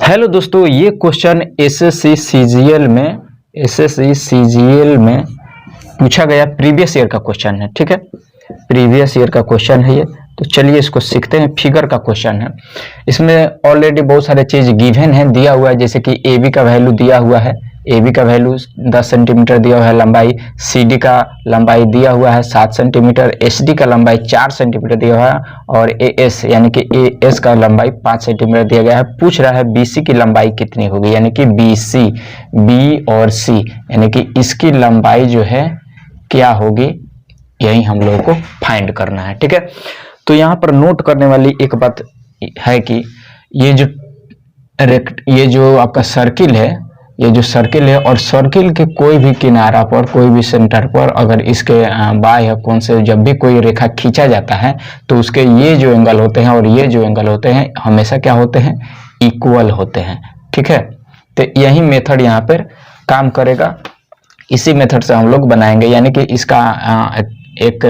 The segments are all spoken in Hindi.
हेलो दोस्तों, ये क्वेश्चन एसएससी सीजीएल में पूछा गया प्रीवियस ईयर का क्वेश्चन है। ठीक है, प्रीवियस ईयर का क्वेश्चन है ये। तो चलिए इसको सीखते हैं। फिगर का क्वेश्चन है, इसमें ऑलरेडी बहुत सारे चीज गिवन है, दिया हुआ है। जैसे कि ए बी का वैल्यू दिया हुआ है, ए बी का वैल्यू 10 सेंटीमीटर दिया हुआ है लंबाई, सी डी का लंबाई दिया हुआ है 7 सेंटीमीटर, एच डी का लंबाई 4 सेंटीमीटर दिया हुआ है और ए एस यानी कि ए एस का लंबाई 5 सेंटीमीटर दिया गया है। पूछ रहा है बी सी की लंबाई कितनी होगी, यानी कि बी सी, बी और सी यानी कि इसकी लंबाई जो है क्या होगी, यही हम लोगों को फाइंड करना है। ठीक है, तो यहाँ पर नोट करने वाली एक बात है कि ये जो आपका सर्किल है, ये जो सर्किल है और सर्किल के कोई भी किनारा पर, कोई भी सेंटर पर अगर इसके बाह्य कोण से जब भी कोई रेखा खींचा जाता है तो उसके ये जो एंगल होते हैं और ये जो एंगल होते हैं हमेशा क्या होते हैं, इक्वल होते हैं। ठीक है, तो यही मेथड यहाँ पर काम करेगा, इसी मेथड से हम लोग बनाएंगे। यानी कि इसका एक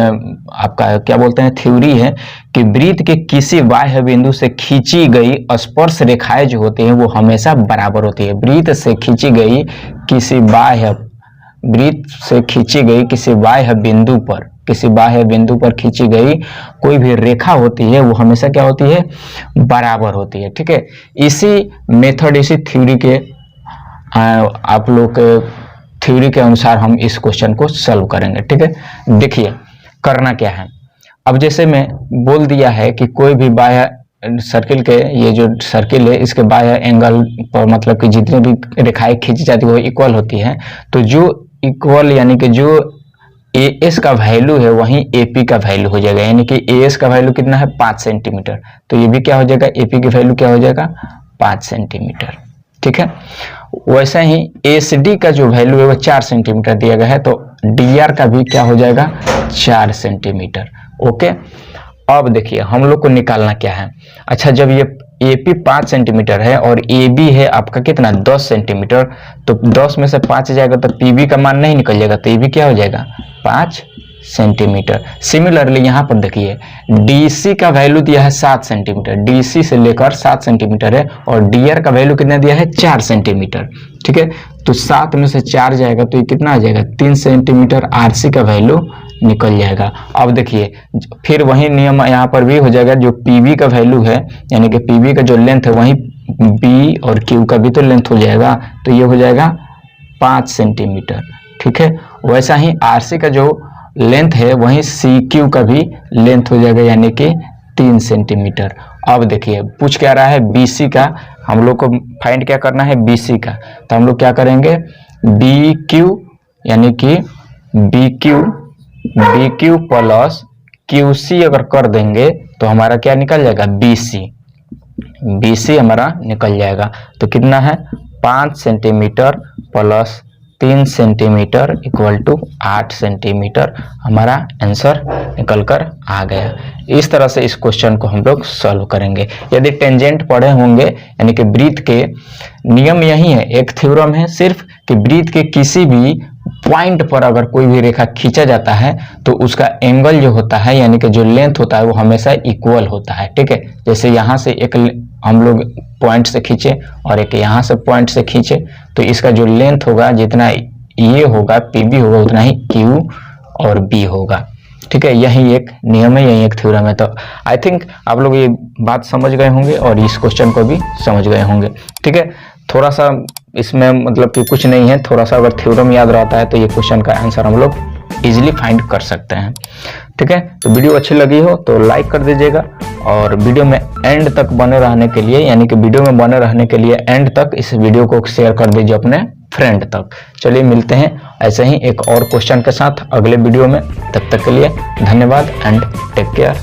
आपका क्या बोलते हैं थ्योरी है कि वृत्त के किसी बाह्य बिंदु से खींची गई स्पर्श रेखाएं जो होती हैं वो हमेशा बराबर होती है। वृत्त से खींची गई किसी बाह्य बिंदु पर खींची गई कोई भी रेखा होती है वो हमेशा क्या होती है, बराबर होती है। ठीक है, इसी मेथड, इसी थ्योरी के आप लोग के थ्योरी के अनुसार हम इस क्वेश्चन को सॉल्व करेंगे। ठीक है, देखिए करना क्या है। अब जैसे मैं बोल दिया है कि कोई भी बाह्य सर्किल के, ये जो सर्किल है इसके बाह्य एंगल पर मतलब कि जितनी भी रेखाएं खींची जाती है वो इक्वल होती है। तो जो इक्वल यानी कि जो ए एस का वैल्यू है वहीं ए पी का वैल्यू हो जाएगा। यानी कि ए एस का वैल्यू कितना है, 5 सेंटीमीटर, तो ये भी क्या हो जाएगा, ए पी की वैल्यू क्या हो जाएगा, 5 सेंटीमीटर। ठीक है, वैसे ही एस डी का जो वैल्यू है वो 4 सेंटीमीटर दिया गया है, तो डी आर का भी क्या हो जाएगा, 4 सेंटीमीटर। ओके, अब देखिए हम लोग को निकालना क्या है। अच्छा, जब ये ए पी 5 सेंटीमीटर है और ए बी है आपका कितना, 10 सेंटीमीटर, तो 10 में से 5 जाएगा तो पी बी का मान नहीं निकल जाएगा, तो ए बी क्या हो जाएगा, 5 सेंटीमीटर। सिमिलरली यहाँ पर देखिए डीसी का वैल्यू दिया है 7 सेंटीमीटर, डीसी से लेकर 7 सेंटीमीटर है और डीआर का वैल्यू कितना दिया है, 4 सेंटीमीटर। ठीक है, तो 7 में से 4 जाएगा तो ये कितना आ जाएगा, 3 सेंटीमीटर आरसी का वैल्यू निकल जाएगा। अब देखिए फिर वही नियम यहाँ पर भी हो जाएगा, जो पीबी का वैल्यू है यानी कि पीबी का जो लेंथ है वही बी और क्यू का भी तो लेंथ हो जाएगा, तो ये हो जाएगा 5 सेंटीमीटर। ठीक है, वैसा ही आरसी का जो लेंथ है वहीं सी क्यू का भी लेंथ हो जाएगा यानी कि 3 सेंटीमीटर। अब देखिए पूछ क्या रहा है बीसी का, हम लोग को फाइंड क्या करना है, बीसी का। तो हम लोग क्या करेंगे, बी क्यू यानी कि B Q plus Q C अगर कर देंगे तो हमारा क्या निकल जाएगा, बीसी हमारा निकल जाएगा। तो कितना है, 5 centimetre plus 3 centimetre equal to 8 centimetre, हमारा आंसर निकल कर आ गया। इस तरह से इस क्वेश्चन को हम लोग सॉल्व करेंगे। यदि टेंजेंट पढ़े होंगे यानी कि वृत्त के नियम यही है, एक थ्योरम है सिर्फ कि वृत्त के किसी भी पॉइंट पर अगर कोई भी रेखा खींचा जाता है तो उसका एंगल जो होता है यानी कि जो लेंथ होता है वो हमेशा इक्वल होता है। ठीक है, जैसे यहाँ से एक हम लोग पॉइंट से खींचे और एक यहाँ से पॉइंट से खींचे तो इसका जो लेंथ होगा, जितना ये होगा पीबी होगा उतना ही क्यू और बी होगा। ठीक है, यही एक नियम है, यही एक थ्योरम है। तो आई थिंक आप लोग ये बात समझ गए होंगे और इस क्वेश्चन को भी समझ गए होंगे। ठीक है, थोड़ा सा इसमें मतलब कि कुछ नहीं है, थोड़ा सा अगर थ्योरम याद रहता है तो ये क्वेश्चन का आंसर हम लोग इजीली फाइंड कर सकते हैं। ठीक है, तो वीडियो अच्छी लगी हो तो लाइक कर दीजिएगा और वीडियो में एंड तक बने रहने के लिए यानी कि वीडियो में बने रहने के लिए एंड तक इस वीडियो को शेयर कर दीजिए अपने फ्रेंड तक। चलिए मिलते हैं ऐसे ही एक और क्वेश्चन के साथ अगले वीडियो में, तब तक के लिए धन्यवाद एंड टेक केयर।